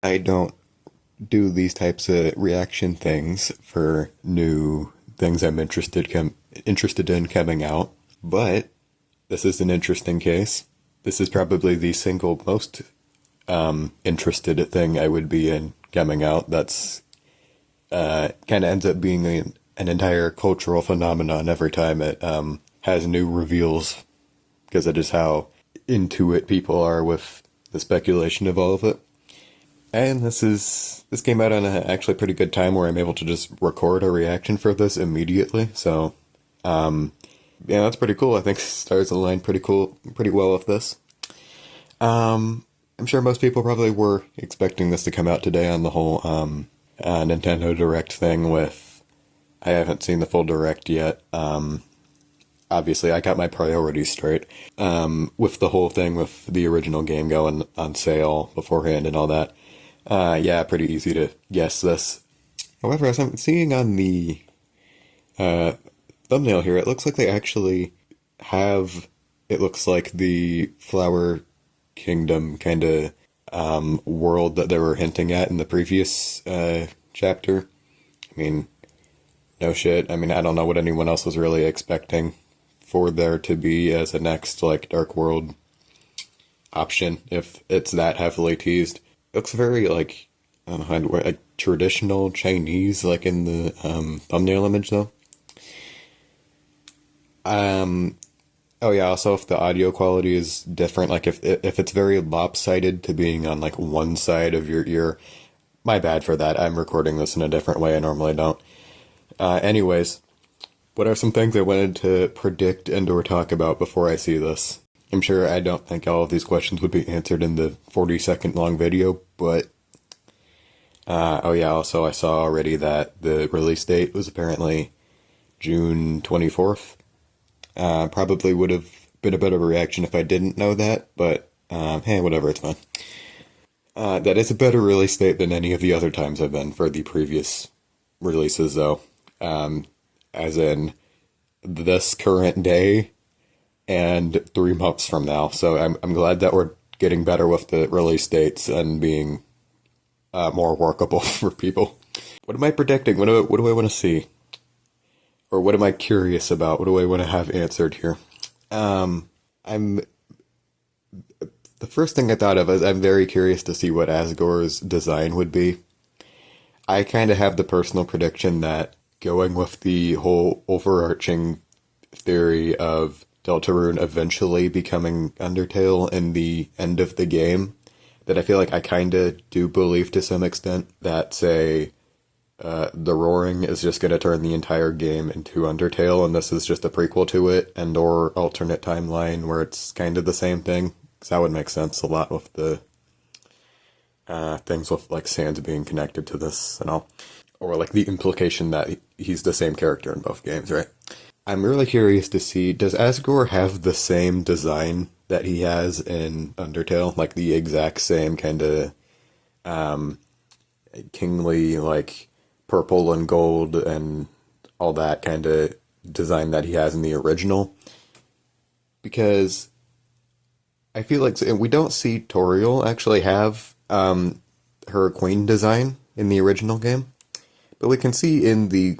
I don't do these types of reaction things for new things I'm interested in coming out, but this is an interesting case. This is probably the single most interested thing I would be in coming out. That's kind of ends up being an entire cultural phenomenon every time it has new reveals, because it is how into it people are with the speculation of all of it. And this came out on a actually pretty good time where I'm able to just record a reaction for this immediately. So, yeah, that's pretty cool. I think stars aligned pretty well with this. I'm sure most people probably were expecting this to come out today on the whole Nintendo Direct thing with, I haven't seen the full Direct yet. Obviously, I got my priorities straight with the whole thing with the original game going on sale beforehand and all that. Yeah, pretty easy to guess this. However, as I'm seeing on the thumbnail here, it looks like they actually have, it looks like the Flower Kingdom kind of world that they were hinting at in the previous chapter. I mean, no shit. I mean, I don't know what anyone else was really expecting for there to be as a next, like, Dark World option, if it's that heavily teased. It looks very, like, I don't know how to word, like, traditional Chinese, like, in the thumbnail image, though. Oh yeah, also if the audio quality is different, like if it's very lopsided to being on like one side of your ear, my bad for that. I'm recording this in a different way I normally don't. Anyways, what are some things I wanted to predict and or talk about before I see this? I'm sure I don't think all of these questions would be answered in the 40-second long video, but oh yeah, also I saw already that the release date was apparently June 24th. Probably would have been a better reaction if I didn't know that, but hey, whatever, it's fine. That is a better release date than any of the other times I've been for the previous releases, though. As in this current day and 3 months from now. So I'm glad that we're getting better with the release dates and being more workable for people. What am I predicting? What do I want to see? Or what am I curious about? What do I want to have answered here? The first thing I thought of is I'm very curious to see what Asgore's design would be. I kind of have the personal prediction that going with the whole overarching theory of Deltarune eventually becoming Undertale in the end of the game, that I feel like I kind of do believe to some extent that, say, the Roaring is just going to turn the entire game into Undertale, and this is just a prequel to it, and or alternate timeline where it's kind of the same thing. Because that would make sense a lot with the things with, like, Sans being connected to this and all. Or, like, the implication that he's the same character in both games, right? I'm really curious to see, does Asgore have the same design that he has in Undertale? Like, the exact same kind of kingly, like, purple and gold and all that kind of design that he has in the original? Because I feel like we don't see Toriel actually have her queen design in the original game, but we can see in the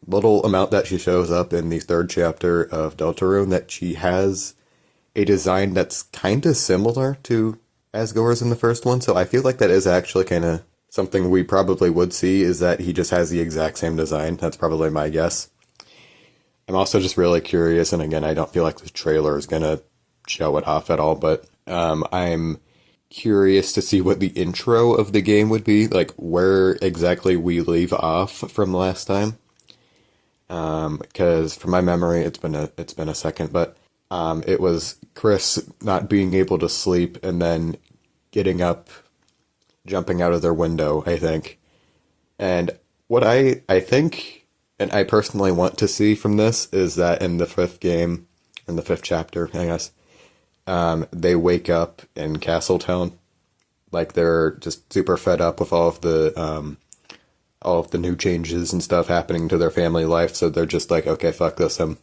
little amount that she shows up in the third chapter of Deltarune that she has a design that's kind of similar to Asgore's in the first one. So I feel like that is actually kind of something we probably would see, is that he just has the exact same design. That's probably my guess. I'm also just really curious, and again, I don't feel like the trailer is going to show it off at all, but I'm curious to see what the intro of the game would be, like where exactly we leave off from last time. Because from my memory, it's been a second, but it was Chris not being able to sleep and then getting up, jumping out of their window, I think. And what I think, and I personally want to see from this, is that in the fifth game, in the fifth chapter, I guess, they wake up in Castletown. Like, they're just super fed up with all of the new changes and stuff happening to their family life, so they're just like, okay, fuck this, I'm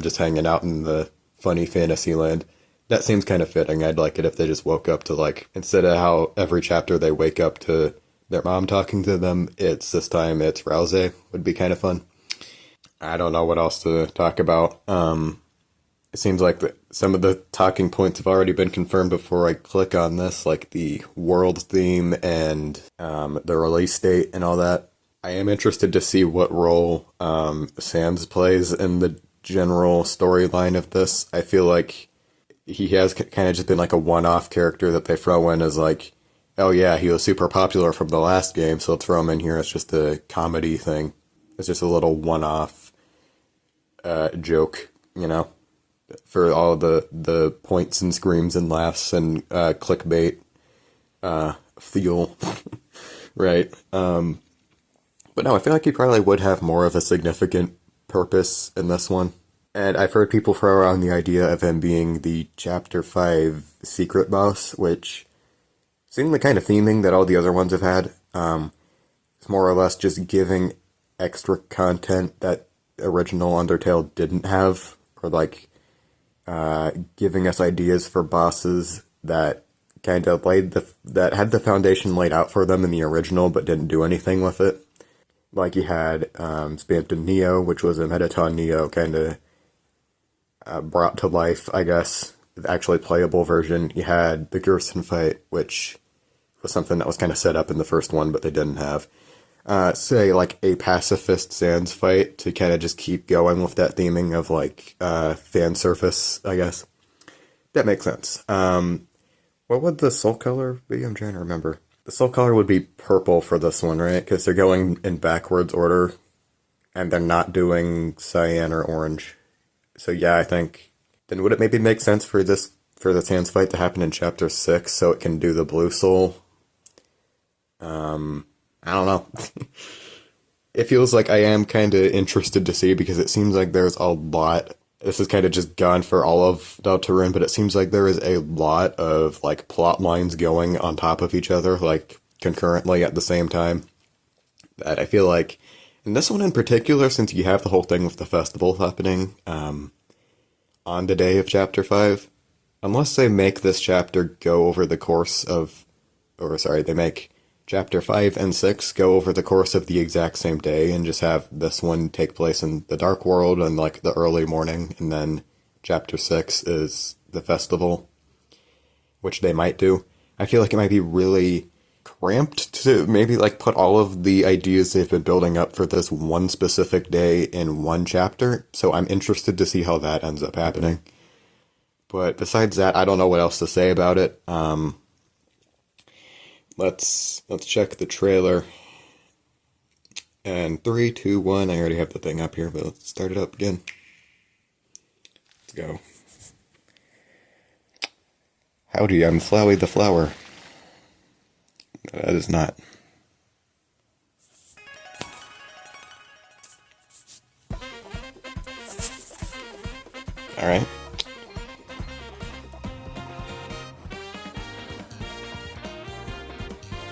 just hanging out in the funny fantasy land. That seems kind of fitting. I'd like it if they just woke up to like, instead of how every chapter they wake up to their mom talking to them, it's this time it's Rouse. Would be kind of fun. I don't know what else to talk about. It seems like some of the talking points have already been confirmed before I click on this, like the world theme and the release date and all that. I am interested to see what role Sans plays in the general storyline of this. I feel like he has kind of just been like a one-off character that they throw in as like, oh yeah, he was super popular from the last game, so let's throw him in here as just a comedy thing. It's just a little one-off joke, you know, for all the points and screams and laughs and clickbait fuel, right? But no, I feel like he probably would have more of a significant purpose in this one. And I've heard people throw around the idea of him being the Chapter 5 secret boss, which seemed the kind of theming that all the other ones have had. It's more or less just giving extra content that original Undertale didn't have, or like giving us ideas for bosses that kind of that had the foundation laid out for them in the original, but didn't do anything with it. Like you had Spamton Neo, which was a Metaton Neo kind of brought to life, I guess, the actually playable version. You had the Gerson fight, which was something that was kind of set up in the first one, but they didn't have. Say, like, a pacifist Sans fight to kind of just keep going with that theming of, like, fan surface, I guess. That makes sense. What would the soul color be? I'm trying to remember. The soul color would be purple for this one, right? Because they're going in backwards order, and they're not doing cyan or orange. So yeah, I think, then would it maybe make sense for the Sans fight to happen in Chapter 6 so it can do the blue soul? I don't know. It feels like I am kind of interested to see, because it seems like there's a lot. This is kind of just gone for all of Deltarune, but it seems like there is a lot of like plot lines going on top of each other, like concurrently at the same time. That I feel like, in this one in particular, since you have the whole thing with the festival happening on the day of Chapter 5, unless they make this chapter go over the course of, or sorry, they make Chapter 5 and 6 go over the course of the exact same day and just have this one take place in the Dark World and like the early morning, and then Chapter 6 is the festival, which they might do. I feel like it might be really cramped to maybe like put all of the ideas they've been building up for this one specific day in one chapter, so I'm interested to see how that ends up happening. But besides that, I don't know what else to say about it. Let's check the trailer. And 3, 2, 1. I already have the thing up here, but let's start it up again. Let's go. Howdy, I'm Flowey the Flower. That is not. Alright.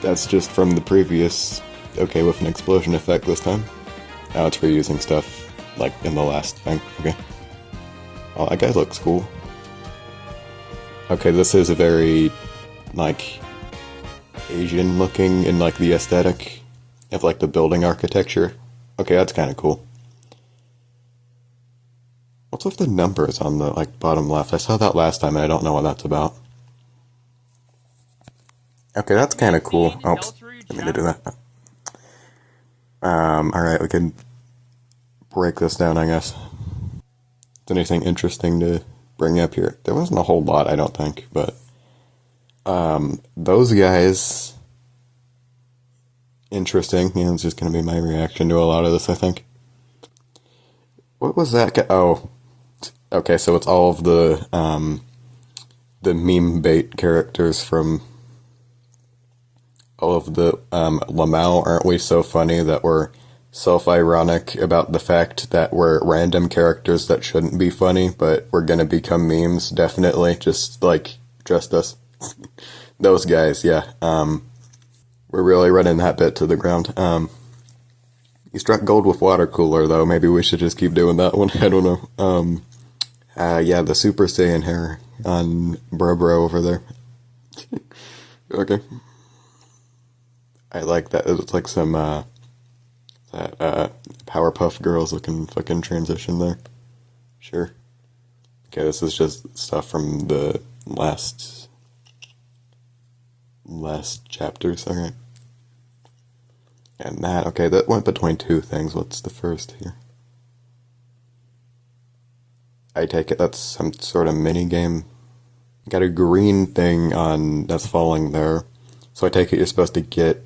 That's just from the previous, okay, with an explosion effect this time. Now it's reusing stuff, like, in the last thing. Okay. Oh, that guy looks cool. Okay, this is a very, like, Asian looking in, like, the aesthetic of, like, the building architecture. Okay, that's kind of cool. What's with the numbers on the, like, bottom left? I saw that last time and I don't know what that's about. Okay, that's kind of cool. Oops, didn't mean to do that. Alright, we can break this down, I guess. Is anything interesting to bring up here? There wasn't a whole lot, I don't think, but those guys, interesting. Yeah, it's just going to be my reaction to a lot of this, I think. What was that guy? Oh, okay, so it's all of the meme bait characters from all of the Lamau. Aren't we so funny that we're self-ironic about the fact that we're random characters that shouldn't be funny, but we're gonna become memes, definitely, just us. Those guys, yeah. We're really running that bit to the ground. You struck gold with water cooler, though. Maybe we should just keep doing that one. I don't know. Yeah, the Super Saiyan hair. on Bro over there. Okay. I like that. It's like some, Powerpuff Girls looking fucking transition there. Sure. Okay, this is just stuff from the last chapters, alright. And that, okay, that went between two things. What's the first here? I take it that's some sort of mini game. Got a green thing on that's falling there. So I take it you're supposed to get,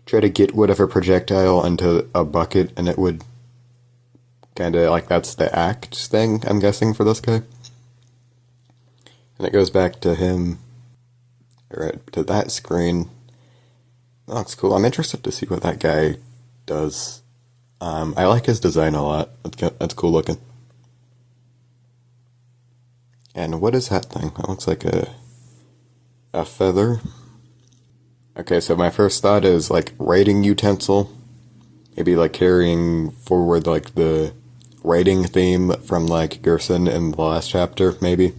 try to get whatever projectile into a bucket, and it would kind of, like, that's the act thing, I'm guessing, for this guy. And it goes back to him, or to that screen. That looks cool. I'm interested to see what that guy does. I like his design a lot. That's cool looking. And what is that thing? That looks like a feather. Okay, so my first thought is, like, writing utensil. Maybe, like, carrying forward, like, the writing theme from, like, Gerson in the last chapter, maybe.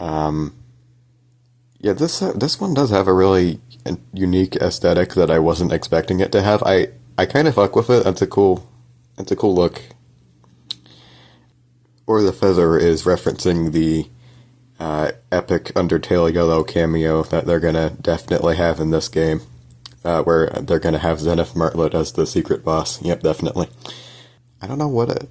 Yeah, this one does have a really unique aesthetic that I wasn't expecting it to have. I kind of fuck with it. That's a cool look. Or the feather is referencing the epic Undertale Yellow cameo that they're gonna definitely have in this game, where they're gonna have Zenith Martlet as the secret boss. Yep, definitely. I don't know what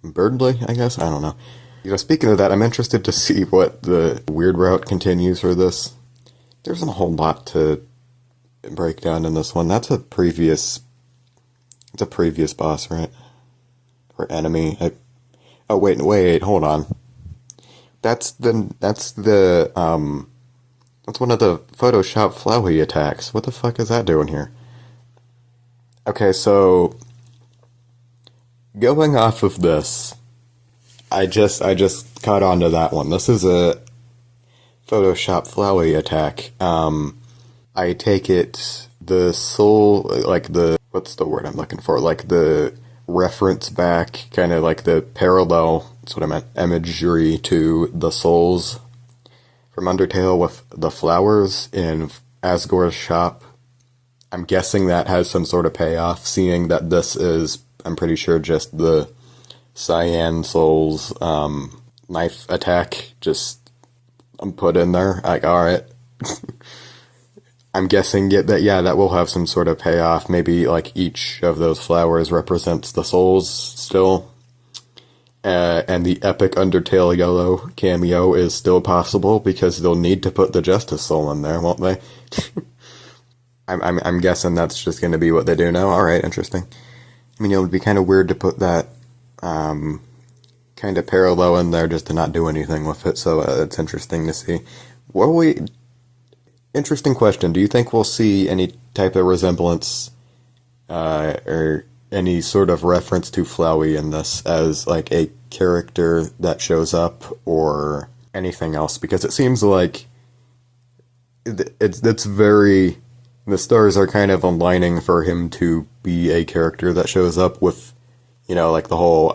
Birdly, I guess? I don't know. You know, speaking of that, I'm interested to see what the weird route continues for this. There isn't a whole lot to break down in this one. It's a previous boss, right? Or enemy. Oh, wait, hold on. That's one of the Photoshop Flowey attacks. What the fuck is that doing here? Okay, so going off of this, I just caught on to that one. This is a Photoshop Flowey attack. I take it the soul, like what's the word I'm looking for? Like the reference back, kind of like the parallel, that's what I meant, imagery to the souls from Undertale with the flowers in Asgore's shop. I'm guessing that has some sort of payoff, seeing that this is, I'm pretty sure, just the Cyan Souls knife attack just put in there. Like, alright. I'm guessing that will have some sort of payoff. Maybe like each of those flowers represents the souls still. And the epic Undertale Yellow cameo is still possible because they'll need to put the Justice Soul in there, won't they? I'm guessing that's just going to be what they do now. Alright, interesting. I mean, it would be kind of weird to put that kind of parallel in there just to not do anything with it, so it's interesting to see. Interesting question. Do you think we'll see any type of resemblance or any sort of reference to Flowey in this as like a character that shows up or anything else? Because it seems like it's very, the stars are kind of aligning for him to be a character that shows up with, you know, like the whole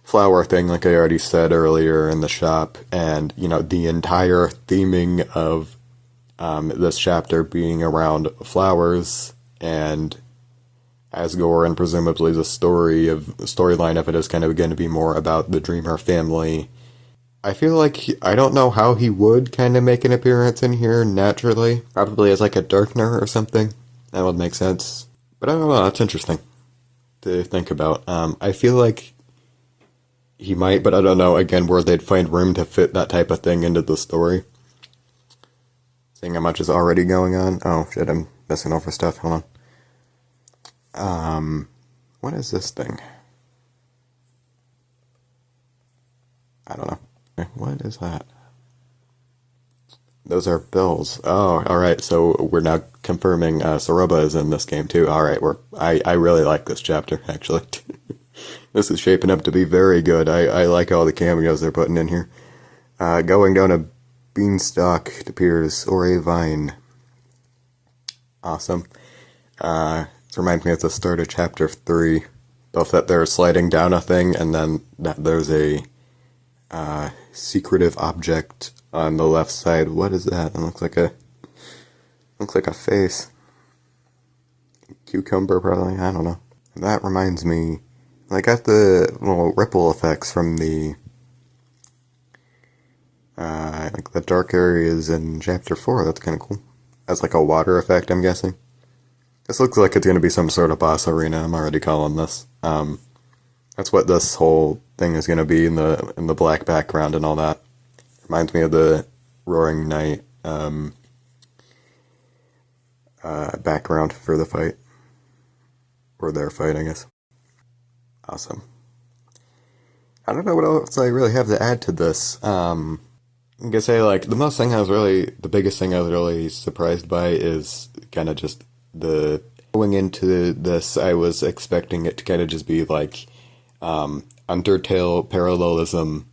flower thing, like I already said earlier in the shop, and, you know, the entire theming of this chapter being around flowers, and Asgore, and presumably the storyline of it is kind of going to be more about the Dreamer family. I feel like I don't know how he would kind of make an appearance in here naturally. Probably as like a Darkner or something. That would make sense. But I don't know, that's interesting to think about. I feel like he might, but I don't know, again, where they'd find room to fit that type of thing into the story. Seeing how much is already going on. Oh, shit, I'm messing over stuff. Hold on. What is this thing? I don't know. What is that? Those are bells. Oh, alright, so we're now confirming Soroba is in this game too. Alright, I really like this chapter, actually. This is shaping up to be very good. I like all the cameos they're putting in here. Going down a beanstalk, it appears, or a vine. Awesome. This reminds me of the start of chapter 3. both that they're sliding down a thing and then that there's a secretive object on the left side. What is that? It looks like a face. Cucumber, probably. I don't know. That reminds me, I got the little ripple effects from the like the dark areas in chapter 4. That's kind of cool. That's like a water effect, I'm guessing. This looks like it's going to be some sort of boss arena. I'm already calling this. That's what this whole thing is going to be in the black background and all that. Reminds me of the Roaring Night background for the fight. Or their fight, I guess. Awesome. I don't know what else I really have to add to this. I'm gonna say, like, the biggest thing I was really surprised by is kind of just going into this, I was expecting it to kind of just be like, Undertale parallelism,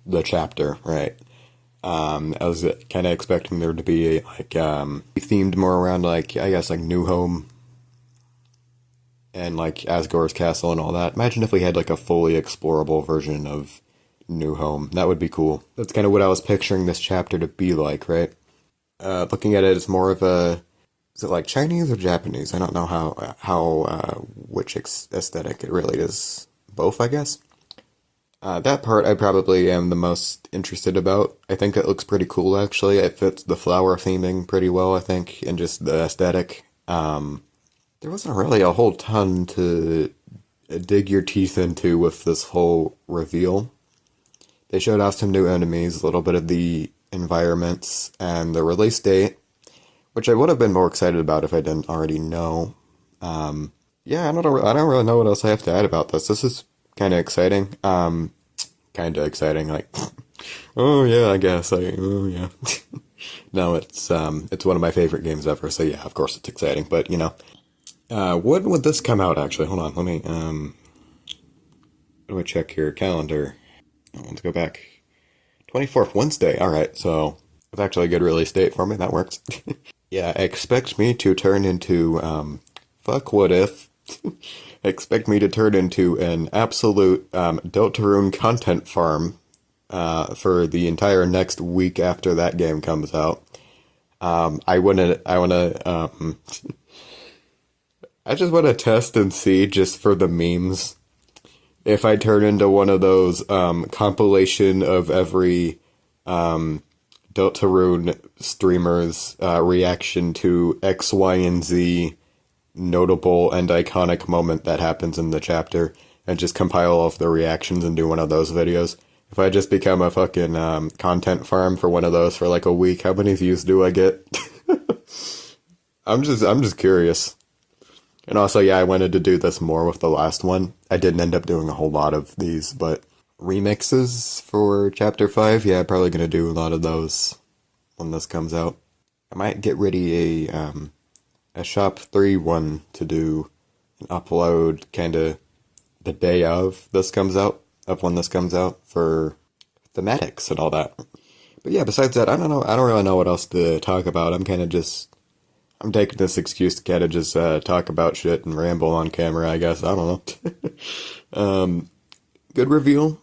the chapter, right? I was kind of expecting there to be, like, themed more around, like, I guess, like, New Home, and, like, Asgore's castle and all that. Imagine if we had, like, a fully explorable version of New Home. That would be cool. That's kind of what I was picturing this chapter to be like, right? Looking at it, it's more of a... Is it, like, Chinese or Japanese? I don't know which aesthetic it really is. Both, I guess? That part I probably am the most interested about. I think it looks pretty cool, actually. It fits the flower theming pretty well, I think, and just the aesthetic. There wasn't really a whole ton to dig your teeth into with this whole reveal. They showed off some new enemies, a little bit of the environments, and the release date, which I would have been more excited about if I didn't already know. Yeah, I don't really know what else I have to add about this. This is kind of exciting. Like, oh yeah, I guess. Oh yeah. No, it's one of my favorite games ever, so yeah, of course it's exciting, but you know. When would this come out, actually? Hold on, let me, how do I check your calendar? Oh, let's go back. 24th, Wednesday, alright, so it's actually a good release date for me, that works. Yeah, expect me to turn into, fuck what if. Expect me to turn into an absolute, Deltarune content farm, for the entire next week after that game comes out. I just want to test and see, just for the memes, if I turn into one of those compilation of every Deltarune streamer's reaction to X, Y, and Z notable and iconic moment that happens in the chapter, and just compile all of the reactions and do one of those videos. If I just become a fucking content farm for one of those for like a week, how many views do I get? I'm just curious. And also, yeah, I wanted to do this more with the last one. I didn't end up doing a whole lot of these, but remixes for Chapter 5, yeah, I'm probably going to do a lot of those when this comes out. I might get ready a Shop 3 one to do an upload kind of the day of this comes out, of when this comes out, for thematics and all that. But yeah, besides that, I don't really know what else to talk about. I'm taking this excuse to kind of just talk about shit and ramble on camera, I guess. I don't know. Good reveal.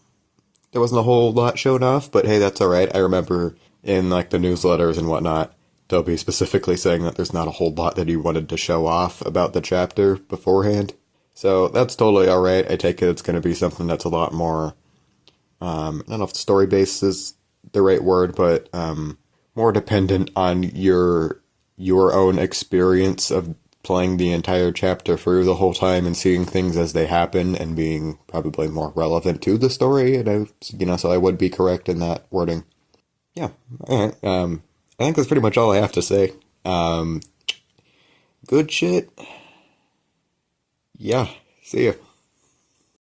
There wasn't a whole lot shown off, but hey, that's alright. I remember in like the newsletters and whatnot, Toby specifically saying that there's not a whole lot that he wanted to show off about the chapter beforehand. So that's totally alright. I take it it's going to be something that's a lot more, I don't know if story-based is the right word, but more dependent on your own experience of playing the entire chapter through the whole time and seeing things as they happen and being probably more relevant to the story, and so I would be correct in that wording. Yeah, alright, I think that's pretty much all I have to say. Good shit. Yeah, see ya.